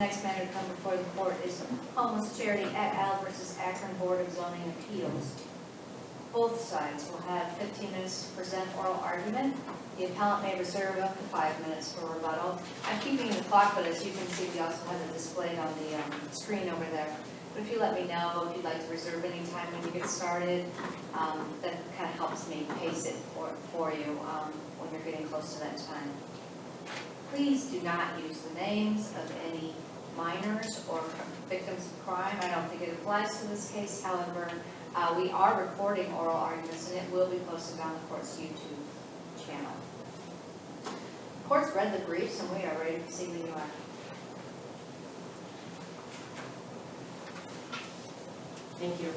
Next matter to come before the court is homeless charity App.No versus Akron Board of Zoning Appeals. Both sides will have 15 minutes to present oral argument. The appellant may reserve up to 5 minutes for rebuttal. I'm keeping the clock, but as you can see, we also have it displayed on the screen over there. But if you let me know if you'd like to reserve any time when you get started, that kind of helps me pace it for you when you're getting close to that time. Please do not use the names of any minors or victims of crime. I don't think it applies to this case. However, we are recording oral arguments and it will be posted on the court's YouTube channel. The court's read the briefs and we are ready to proceed when you are. Thank you.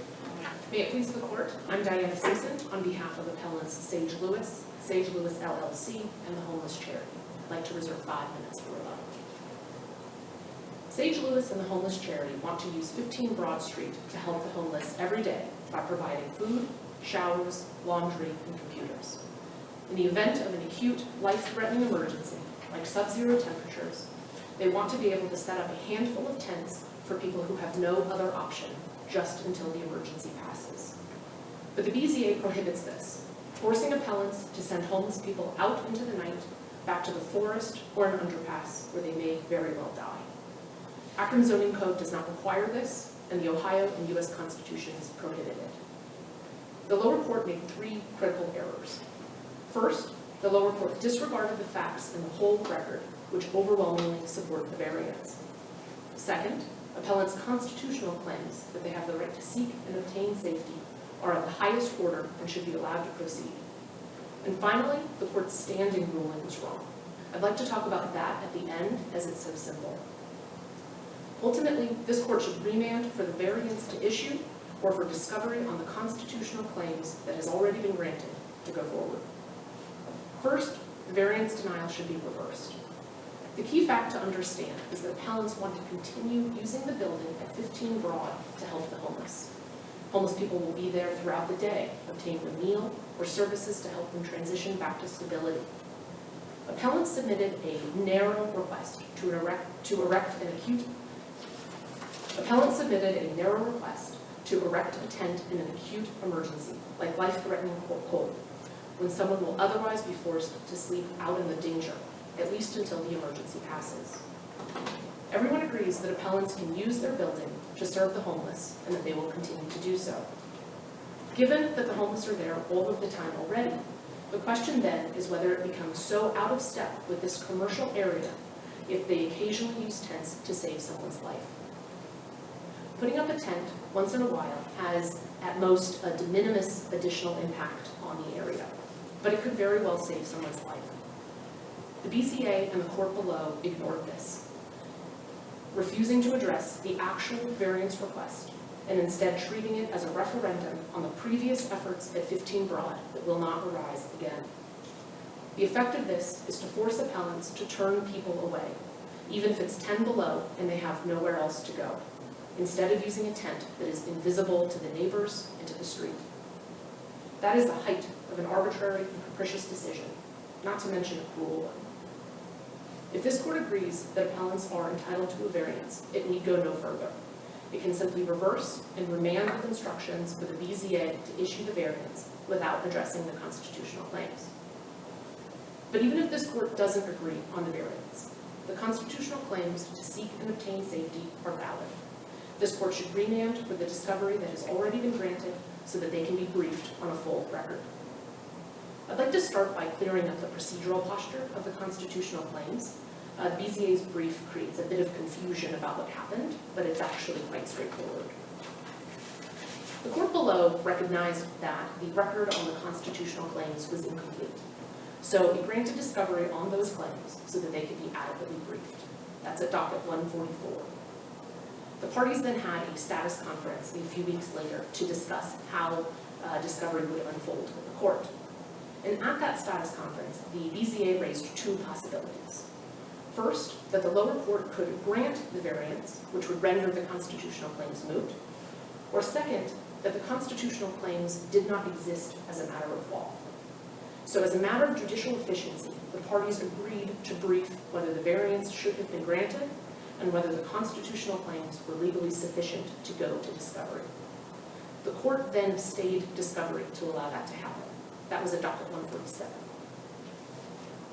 May it please the court, I'm Diana Simpson on behalf of appellants Sage Lewis LLC, and the Homeless Charity. I'd like to reserve 5 minutes for rebuttal. Sage Lewis and the Homeless Charity want to use 15 Broad Street to help the homeless every day by providing food, showers, laundry, and computers. In the event of an acute, life-threatening emergency, like sub-zero temperatures, they want to be able to set up a handful of tents for people who have no other option just until the emergency passes. But the BZA prohibits this, forcing appellants to send homeless people out into the night, back to the forest or an underpass where they may very well die. Akron zoning code does not require this, and the Ohio and U.S. constitutions prohibit it. The lower court made 3 critical errors. First, the lower court disregarded the facts in the whole record, which overwhelmingly support the variance. Second, appellants' constitutional claims that they have the right to seek and obtain safety are of the highest order and should be allowed to proceed. And finally, the court's standing ruling was wrong. I'd like to talk about that at the end, as it's so simple. Ultimately, this court should remand for the variance to issue or for discovery on the constitutional claims that has already been granted to go forward. First, the variance denial should be reversed. The key fact to understand is that appellants want to continue using the building at 15 Broad to help the homeless. Homeless people will be there throughout the day, obtaining a meal or services to help them transition back to stability. Appellants submitted a narrow request to erect a tent in an acute emergency, like life-threatening cold, when someone will otherwise be forced to sleep out in the danger, at least until the emergency passes. Everyone agrees that appellants can use their building to serve the homeless and that they will continue to do so. Given that the homeless are there all of the time already, the question then is whether it becomes so out of step with this commercial area if they occasionally use tents to save someone's life. Putting up a tent once in a while has at most a de minimis additional impact on the area, but it could very well save someone's life. The BZA and the court below ignored this, refusing to address the actual variance request and instead treating it as a referendum on the previous efforts at 15 Broad that will not arise again. The effect of this is to force appellants to turn people away, even if it's 10 below and they have nowhere else to go, instead of using a tent that is invisible to the neighbors and to the street. That is the height of an arbitrary and capricious decision, not to mention a cruel one. If this court agrees that appellants are entitled to a variance, it need go no further. It can simply reverse and remand with instructions for the BZA to issue the variance without addressing the constitutional claims. But even if this court doesn't agree on the variance, the constitutional claims to seek and obtain safety are valid. This court should remand for the discovery that has already been granted so that they can be briefed on a full record. I'd like to start by clearing up the procedural posture of the constitutional claims. The BZA's brief creates a bit of confusion about what happened, but it's actually quite straightforward. The court below recognized that the record on the constitutional claims was incomplete, so it granted discovery on those claims so that they could be adequately briefed. That's at docket 144. The parties then had a status conference a few weeks later to discuss how discovery would unfold with the court. And at that status conference, the BZA raised 2 possibilities. First, that the lower court could grant the variance, which would render the constitutional claims moot. Or second, that the constitutional claims did not exist as a matter of law. So as a matter of judicial efficiency, the parties agreed to brief whether the variance should have been granted and whether the constitutional claims were legally sufficient to go to discovery. The court then stayed discovery to allow that to happen. That was at docket 147.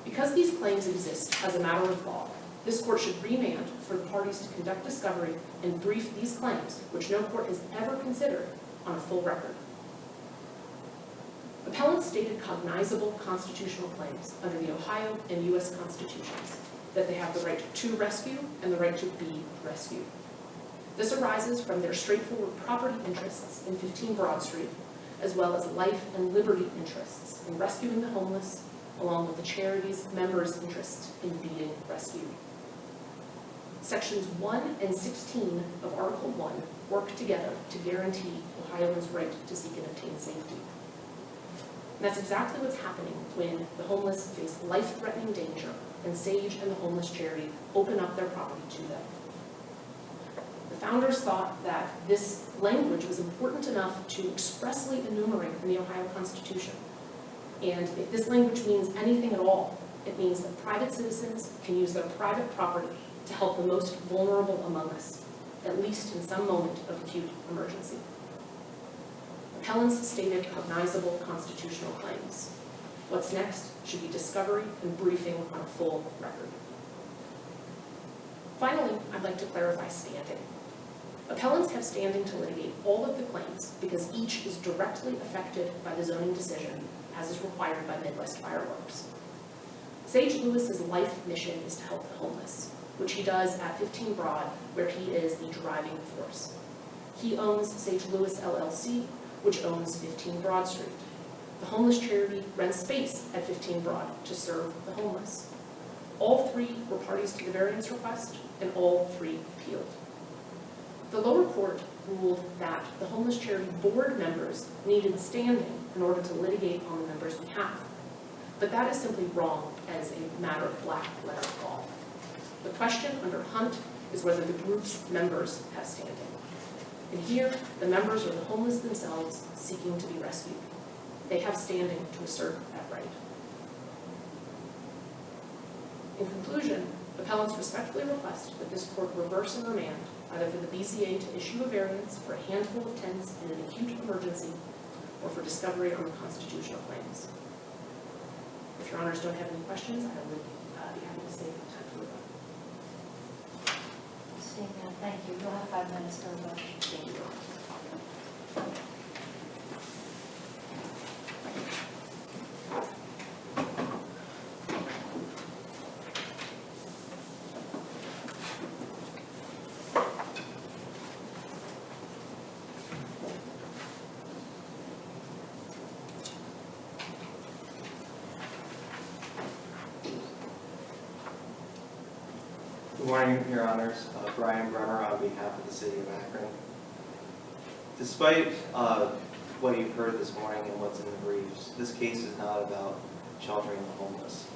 Because these claims exist as a matter of law, this court should remand for the parties to conduct discovery and brief these claims, which no court has ever considered, on a full record. Appellants stated cognizable constitutional claims under the Ohio and U.S. constitutions, that they have the right to rescue and the right to be rescued. This arises from their straightforward property interests in 15 Broad Street, as well as life and liberty interests in rescuing the homeless, along with the charity's members' interests in being rescued. Sections 1 and 16 of Article 1 work together to guarantee Ohioans' right to seek and obtain safety. And that's exactly what's happening when the homeless face life-threatening danger and SAGE and the homeless charity open up their property to them. The founders thought that this language was important enough to expressly enumerate in the Ohio Constitution. And if this language means anything at all, it means that private citizens can use their private property to help the most vulnerable among us, at least in some moment of acute emergency. Appellants stated cognizable constitutional claims. What's next should be discovery and briefing on a full record. Finally, I'd like to clarify standing. Appellants have standing to litigate all of the claims because each is directly affected by the zoning decision, as is required by Midwest Fireworks. Sage Lewis's life mission is to help the homeless, which he does at 15 Broad, where he is the driving force. He owns Sage Lewis LLC, which owns 15 Broad Street. The homeless charity rents space at 15 Broad to serve the homeless. All three were parties to the variance request, and all three appealed. The lower court ruled that the homeless charity board members needed standing in order to litigate on the members' behalf. But that is simply wrong as a matter of black letter law. The question under Hunt is whether the group's members have standing. And here, the members are the homeless themselves seeking to be rescued. They have standing to assert that right. In conclusion, appellants respectfully request that this court reverse and remand, either for the BZA to issue a variance for a handful of tents in an acute emergency, or for discovery on the constitutional claims. If your honors don't have any questions, I would be happy to save time for rebuttal. Seeing none, thank you. You'll have 5 minutes to rebuttal. Thank you. Good morning, Your Honors. Brian Bremer on behalf of the City of Akron. Despite what you've heard this morning and what's in the briefs, this case is not about sheltering the homeless.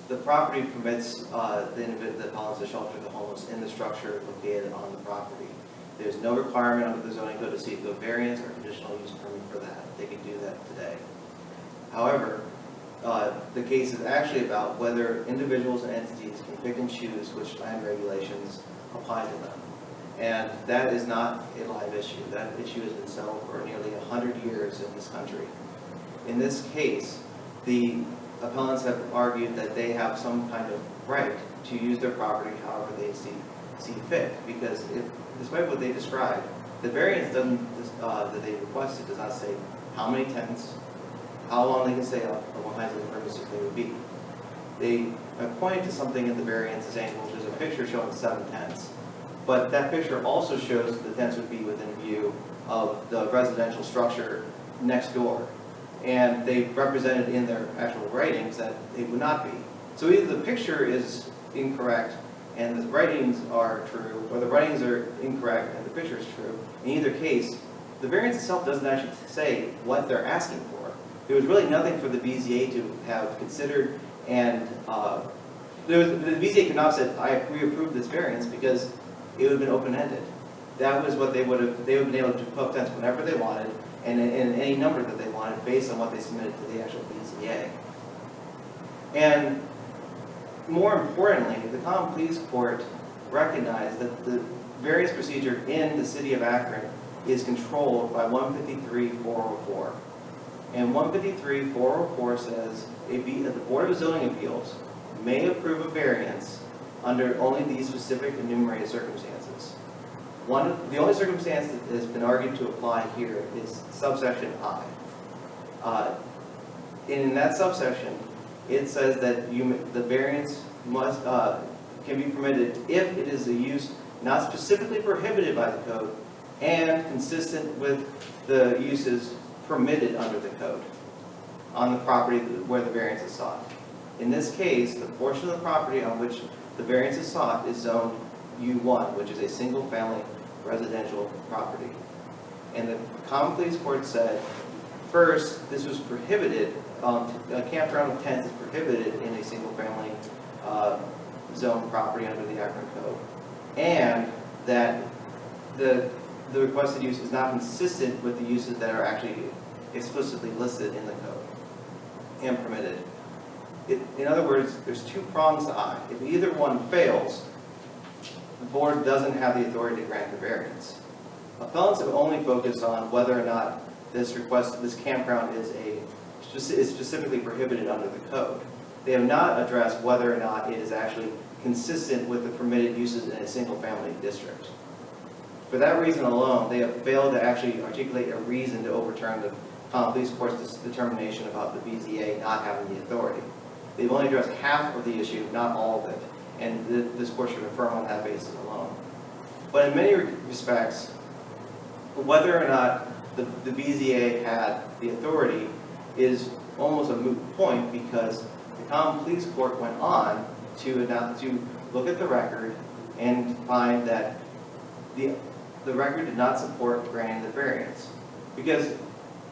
The property permits the appellants to shelter the homeless in the structure located on the property. There's no requirement under the zoning code to seek a variance or conditional use permit for that. They can do that today. However, the case is actually about whether individuals and entities can pick and choose which land regulations apply to them. And that is not a live issue. That issue has been settled for nearly 100 years in this country. In this case, the appellants have argued that they have some kind of right to use their property however they see fit, because despite what they described, the variance that they requested does not say how many tents, how long they can stay up, or what kinds of purposes they would be. They point to something in the variance saying, well, there's a picture showing 7 tents, but that picture also shows that the tents would be within view of the residential structure next door. And they represented in their actual writings that it would not be. So either the picture is incorrect and the writings are true, or the writings are incorrect and the picture is true. In either case, the variance itself doesn't actually say what they're asking for. There was really nothing for the BZA to have considered, and the BZA could not have said, we approve this variance, because it would have been open-ended. That was what they would have been able to put up tents whenever they wanted, and in any number that they wanted, based on what they submitted to the actual BZA. And more importantly, the Common Pleas Court recognized that the variance procedure in the city of Akron is controlled by 153-404. And 153-404 says the Board of Zoning Appeals may approve a variance under only these specific enumerated circumstances. The only circumstance that has been argued to apply here is subsection I. In that subsection, it says that the variance can be permitted if it is a use not specifically prohibited by the code and consistent with the uses permitted under the code on the property where the variance is sought. In this case, the portion of the property on which the variance is sought is zoned U1, which is a single-family residential property. And the Common Pleas Court said, first, this was prohibited, a campground with tents is prohibited in a single-family zone property under the Akron Code, and that the requested use is not consistent with the uses that are actually explicitly listed in the code and permitted. In other words, there's two prongs to I. If either one fails, the board doesn't have the authority to grant the variance. Appellants have only focused on whether or not this campground is specifically prohibited under the code. They have not addressed whether or not it is actually consistent with the permitted uses in a single-family district. For that reason alone, they have failed to actually articulate a reason to overturn the Common Pleas Court's determination about the BZA not having the authority. They've only addressed half of the issue, not all of it, and this court should affirm on that basis alone. But in many respects, whether or not the BZA had the authority is almost a moot point, because the Common Pleas Court went on to look at the record and find that the record did not support granting the variance. Because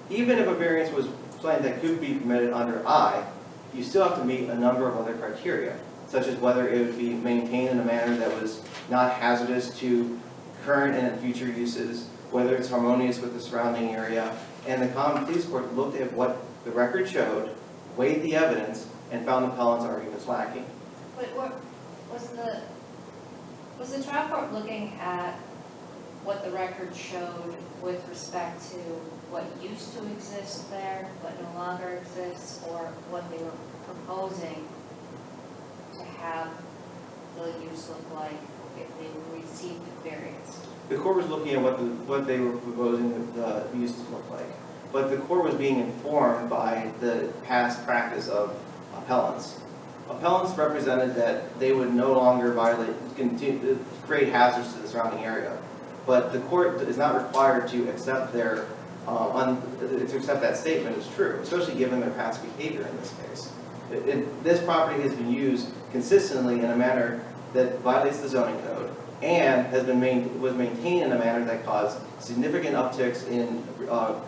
even if a variance was something that could be permitted under I, you still have to meet a number of other criteria, such as whether it would be maintained in a manner that was not hazardous to current and future uses, whether it's harmonious with the surrounding area. And the Common Pleas Court looked at what the record showed, weighed the evidence, and found the appellant's arguments lacking. But was the trial court looking at what the record showed with respect to what used to exist there but no longer exists, or what they were proposing to have the use look like if they received the variance? The court was looking at what they were proposing the use to look like. But the court was being informed by the past practice of appellants. Appellants represented that they would no longer create hazards to the surrounding area. But the court is not required to accept that statement as true, especially given their past behavior in this case. This property has been used consistently in a manner that violates the zoning code, and was maintained in a manner that caused significant upticks in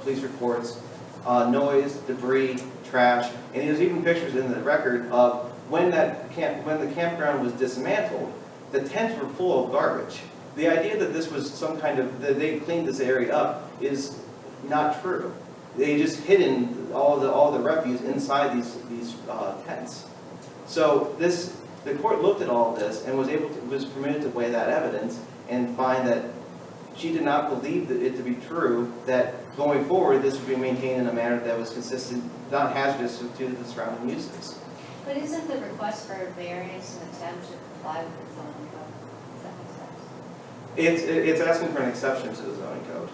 police reports, noise, debris, trash, and there's even pictures in the record of when the campground was dismantled, the tents were full of garbage. The idea that this was that they cleaned this area up is not true. They just hidden all the refuse inside these tents. So the court looked at all of this and was permitted to weigh that evidence and find that she did not believe it to be true that going forward this would be maintained in a manner that was consistent, not hazardous to the surrounding uses. But isn't the request for a variance an attempt to comply with the zoning code? Does that make sense? It's asking for an exception to the zoning code.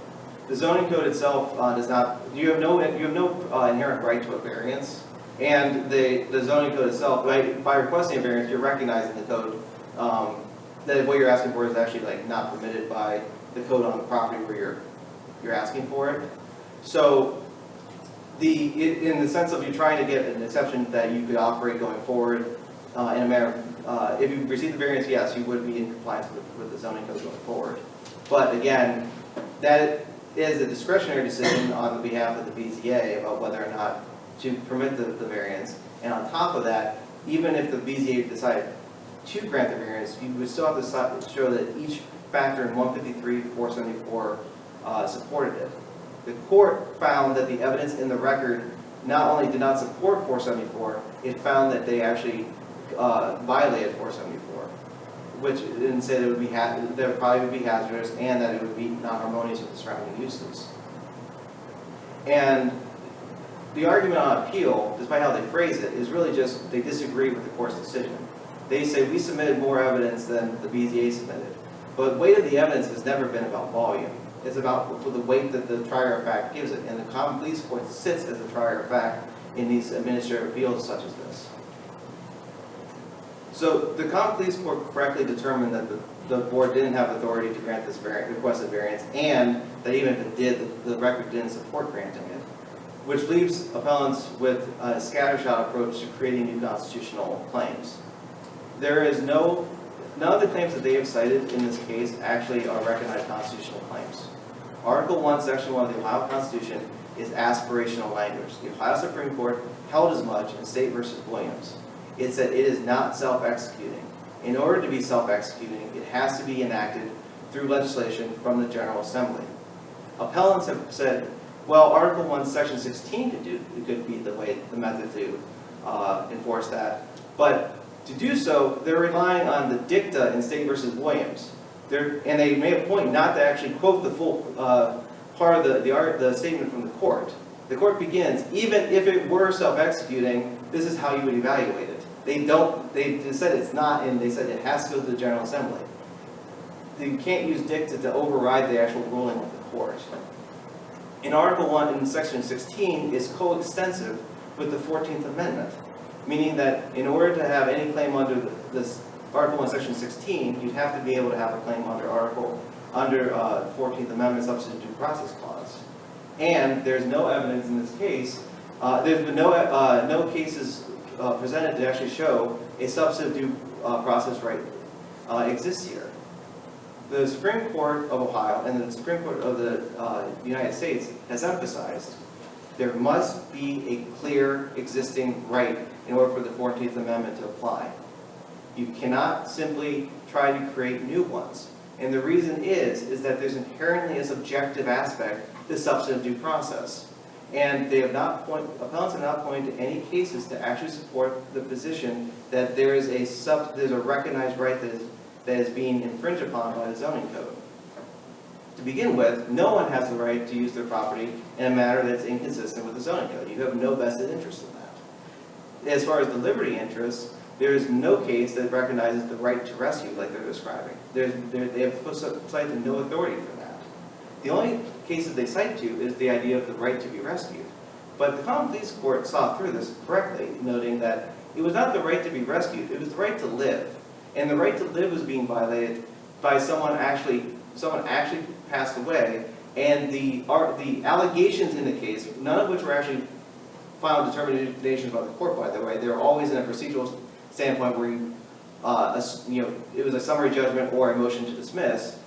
The zoning code itself does not. You have no inherent right to a variance, and the zoning code itself, by requesting a variance, you're recognizing the code that what you're asking for is actually not permitted by the code on the property where you're asking for it. So in the sense of you trying to get an exception that you could operate going forward in a manner, if you receive the variance, yes, you would be in compliance with the zoning code going forward. But again, that is a discretionary decision on the behalf of the BZA about whether or not to permit the variance. And on top of that, even if the BZA decided to grant the variance, you would still have to show that each factor in 153-474 supported it. The court found that the evidence in the record not only did not support 474, it found that they actually violated 474. which didn't say that it would be that it probably would be hazardous and that it would be non-harmonious with the surrounding uses. And the argument on appeal, despite how they phrase it, is really just they disagree with the court's decision. They say we submitted more evidence than the BZA submitted, but weight of the evidence has never been about volume. It's about the weight that the trier of fact gives it, and the common pleas court sits as the trier of fact in these administrative appeals such as this. So the common pleas court correctly determined that the board didn't have authority to grant this requested variance, and that even if it did, the record didn't support granting it, which leaves appellants with a scattershot approach to creating new constitutional claims. There is none of the claims that they have cited in this case actually are recognized constitutional claims. Article 1, Section 1 of the Ohio Constitution is aspirational language. The Ohio Supreme Court held as much in State v. Williams. It said it is not self-executing. In order to be self-executing, it has to be enacted through legislation from the General Assembly. Appellants have said, well, Article 1, Section 16 could be the method to enforce that. But to do so, they're relying on the dicta in State v. Williams. And they made a point not to actually quote the full part of the statement from the court. The court begins, even if it were self-executing, this is how you would evaluate it. They said it's not, and they said it has to go to the General Assembly. You can't use dicta to override the actual ruling of the court. In Article 1 in Section 16 is coextensive with the 14th Amendment, meaning that in order to have any claim under this Article 1 Section 16, you'd have to be able to have a claim under 14th Amendment Substantive Due Process Clause. And there's no evidence in this case, there's been no cases presented to actually show a substantive due process right exists here. The Supreme Court of Ohio and the Supreme Court of the United States has emphasized there must be a clear existing right in order for the 14th Amendment to apply. You cannot simply try to create new ones. And the reason is that there's inherently a subjective aspect to substantive due process. And they have appellants have not pointed to any cases to actually support the position that there's a recognized right that is being infringed upon by the zoning code. To begin with, no one has the right to use their property in a manner that's inconsistent with the zoning code. You have no vested interest in that. As far as the liberty interest, there is no case that recognizes the right to rescue like they're describing. They have cited no authority for that. The only cases they cite to is the idea of the right to be rescued. But the Common Pleas Court saw through this correctly, noting that it was not the right to be rescued, it was the right to live. And the right to live was being violated by someone actually passed away, and the allegations in the case, none of which were actually final determinations by the court, by the way. They're always in a procedural standpoint where it was a summary judgment or a motion to dismiss.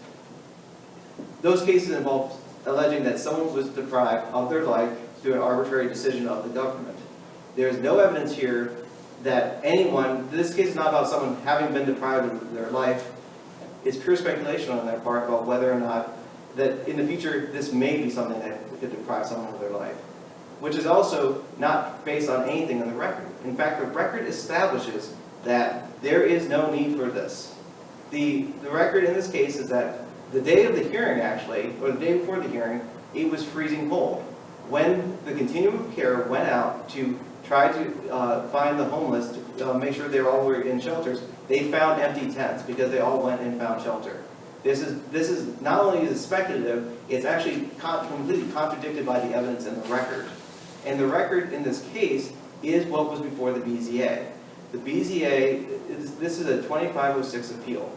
Those cases involved alleging that someone was deprived of their life through an arbitrary decision of the government. There's no evidence here that this case is not about someone having been deprived of their life. It's pure speculation on their part about whether or not that in the future this may be something that could deprive someone of their life, which is also not based on anything in the record. In fact, the record establishes that there is no need for this. The record in this case is that the day of the hearing actually, or the day before the hearing, it was freezing cold. When the continuum of care went out to try to find the homeless, to make sure they all were in shelters, they found empty tents because they all went and found shelter. This is not only is it speculative, it's actually completely contradicted by the evidence in the record. And the record in this case is what was before the BZA. The BZA, this is a 2506 appeal.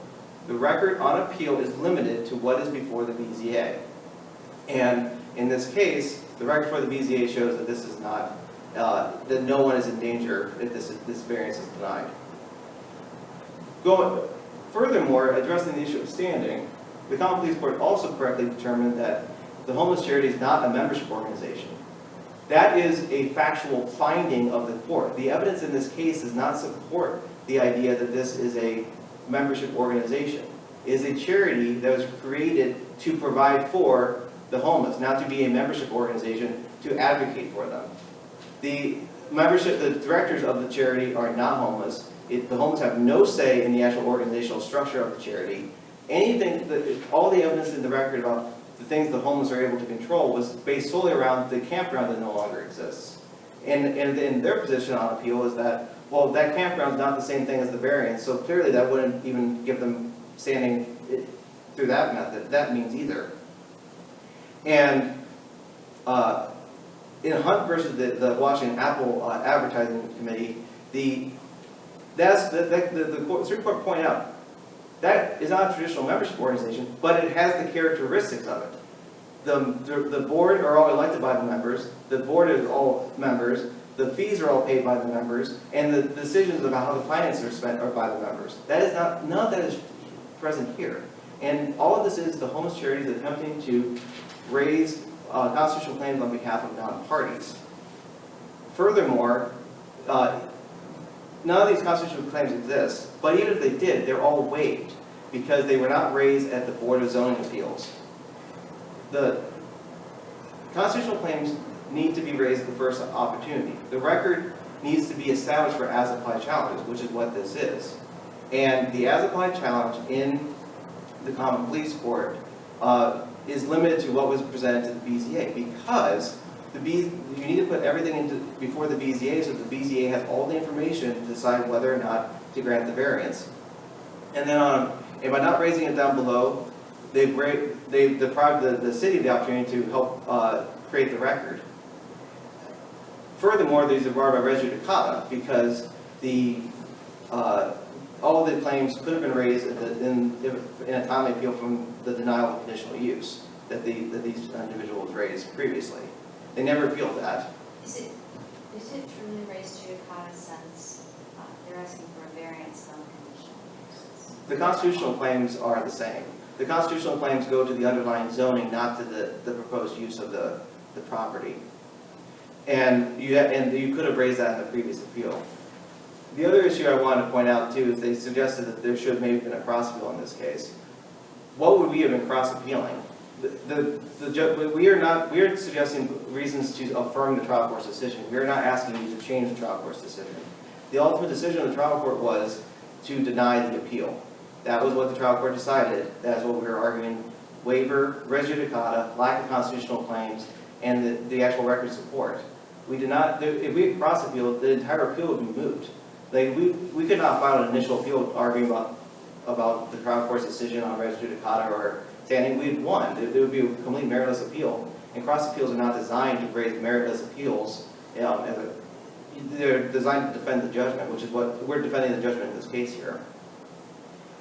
The record on appeal is limited to what is before the BZA. And in this case, the record for the BZA shows that this is not, that no one is in danger if this variance is denied. Furthermore, addressing the issue of standing, the Common Pleas Court also correctly determined that the homeless charity is not a membership organization. That is a factual finding of the court. The evidence in this case does not support the idea that this is a membership organization. It is a charity that was created to provide for the homeless, not to be a membership organization to advocate for them. The directors of the charity are not homeless, The homeless have no say in the actual organizational structure of the charity. All the evidence in the record about the things the homeless are able to control was based solely around the campground that no longer exists. And their position on appeal is that, well, that campground is not the same thing as the variance, so clearly that wouldn't even give them standing through that method, that means either. And in Hunt versus the Washington Apple Advertising Committee, the Supreme Court pointed out that is not a traditional membership organization, but it has the characteristics of it. The board are all elected by the members, the board is all members, the fees are all paid by the members, and the decisions about how the finances are spent are by the members. That is not, none of that is present here. And all of this is the homeless charities attempting to raise constitutional claims on behalf of non-parties. Furthermore, none of these constitutional claims exist, but even if they did, they're all waived because they were not raised at the Board of Zoning Appeals. The constitutional claims need to be raised at the first opportunity. The record needs to be established for as-applied challenges, which is what this is. And the as-applied challenge in the Common Pleas Court is limited to what was presented to the BZA because you need to put everything before the BZA so the BZA has all the information to decide whether or not to grant the variance. And then and by not raising it down below, they've deprived the city of the opportunity to help create the record. Furthermore, these are barred by res judicata because all the claims could have been raised in a timely appeal from the denial of conditional use that these individuals raised previously. They never appealed that. Is it truly raised judicata since they're asking for a variance on conditional uses? The constitutional claims are the same. The constitutional claims go to the underlying zoning, not to the proposed use of the property. And you could have raised that in the previous appeal. The other issue I wanted to point out too is they suggested that there should have maybe been a cross appeal in this case. What would we have been cross appealing? We are suggesting reasons to affirm the trial court's decision. We are not asking you to change the trial court's decision. The ultimate decision of the trial court was to deny the appeal. That was what the trial court decided. That is what we were arguing. Waiver, res judicata, lack of constitutional claims, and the actual record support. We did not, if we had cross appealed, the entire appeal would be moot. We could not file an initial appeal arguing about the trial court's decision on res judicata or standing. We'd won. It would be a complete meritless appeal. And cross appeals are not designed to raise meritless appeals. They're designed to defend the judgment, which is what we're defending the judgment in this case here.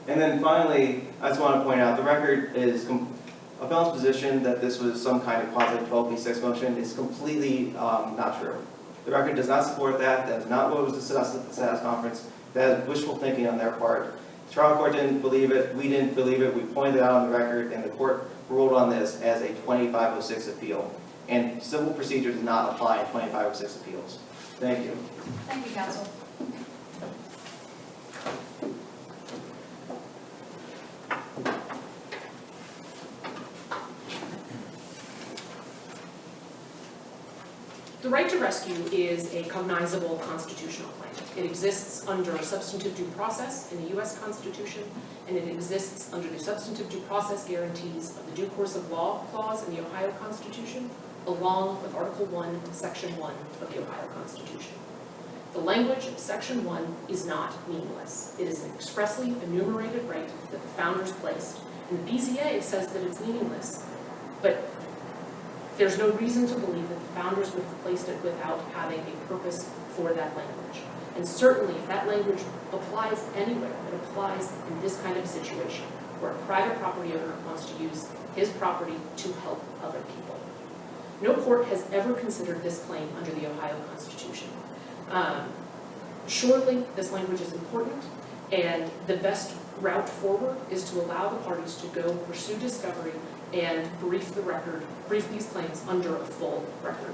And then finally, I just want to point out the record is appellant's position that this was some kind of quasi 12b6 motion is completely not true. The record does not support that. That is not what was discussed at the status conference. That is wishful thinking on their part. The trial court didn't believe it. We didn't believe it. We pointed it out on the record, and the court ruled on this as a 2506 appeal. And civil procedure does not apply in 2506 appeals. Thank you. Thank you, counsel. The right to rescue is a cognizable constitutional claim. It exists under substantive due process in the U.S. Constitution, and it exists under the substantive due process guarantees of the due course of law clause in the Ohio Constitution, along with Article 1, Section 1 of the Ohio Constitution. The language of Section 1 is not meaningless. It is an expressly enumerated right that the founders placed, and the BZA says that it's meaningless, but there's no reason to believe that the founders would have placed it without having a purpose for that language. And certainly, if that language applies anywhere, it applies in this kind of situation, where a private property owner wants to use his property to help other people. No court has ever considered this claim under the Ohio Constitution. Surely, this language is important, and the best route forward is to allow the parties to go pursue discovery and brief these claims under a full record.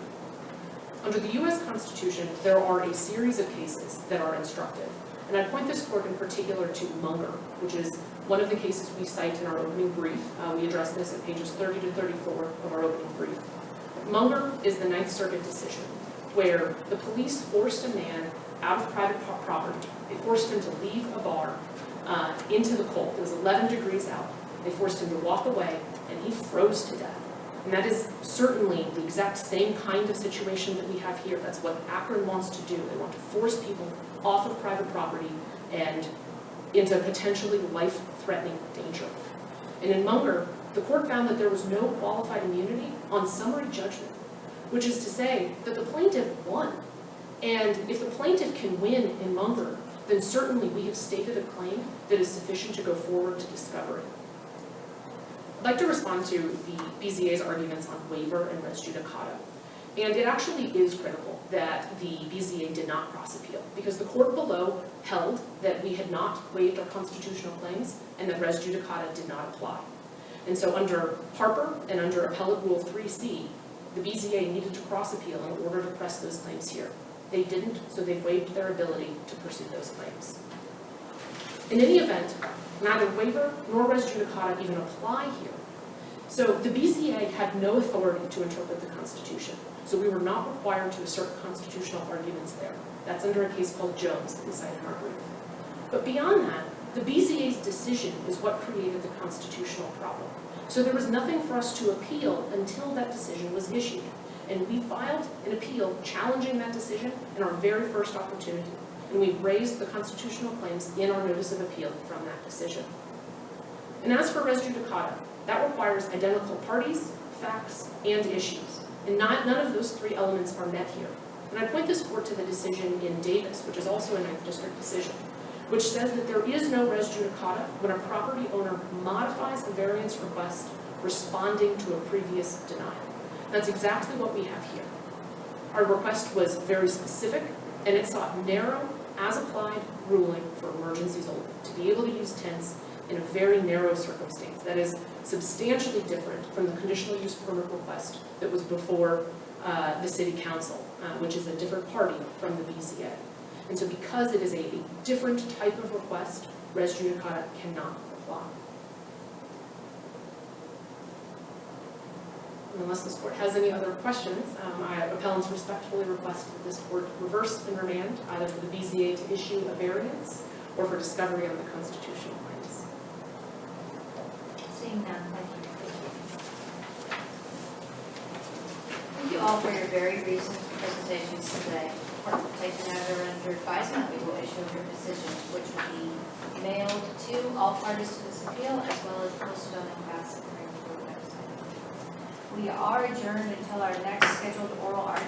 Under the U.S. Constitution, there are a series of cases that are instructive. And I point this court in particular to Munger, which is one of the cases we cite in our opening brief. We address this at pages 30 to 34 of our opening brief. Munger is the Ninth Circuit decision where the police forced a man out of private property. They forced him to leave a bar into the cold. It was 11 degrees out. They forced him to walk away, and he froze to death. And that is certainly the exact same kind of situation that we have here. That's what Akron wants to do. They want to force people off of private property and into potentially life-threatening danger. And in Munger, the court found that there was no qualified immunity on summary judgment, which is to say that the plaintiff won. And if the plaintiff can win in Munger, then certainly we have stated a claim that is sufficient to go forward to discovery. I'd like to respond to the BZA's arguments on waiver and res judicata. And it actually is critical that the BZA did not cross-appeal, because the court below held that we had not waived our constitutional claims and that res judicata did not apply. And so under Harper and under Appellate Rule 3C, the BZA needed to cross-appeal in order to press those claims here. They didn't, so they've waived their ability to pursue those claims. In any event, neither waiver nor res judicata even apply here. So the BZA had no authority to interpret the Constitution, so we were not required to assert constitutional arguments there. That's under a case called Jones that we cite in our brief. But beyond that, the BZA's decision is what created the constitutional problem. So there was nothing for us to appeal until that decision was issued. And we filed an appeal challenging that decision in our very first opportunity. And we raised the constitutional claims in our notice of appeal from that decision. And as for res judicata, that requires identical parties, facts, and issues. And none of those three elements are met here. And I point this court to the decision in Davis, which is also a 9th District decision, which says that there is no res judicata when a property owner modifies a variance request responding to a previous denial. That's exactly what we have here. Our request was very specific, and it sought narrow, as-applied ruling for emergencies only, to be able to use tents in a very narrow circumstance. That is substantially different from the conditional use permit request that was before the City Council, which is a different party from the BZA. And so because it is a different type of request, res judicata cannot apply. And unless this court has any other questions, appellants respectfully request that this court reverse and remand, either for the BZA to issue a variance or for discovery on the constitutional claims. Seeing none, thank you. Thank you all for your very recent presentations today. Court will take the matter under advisement. We will issue a written decision, which will be mailed to all parties to this appeal, as well as posted on the Class Supreme Court website. We are adjourned until our next scheduled oral argument.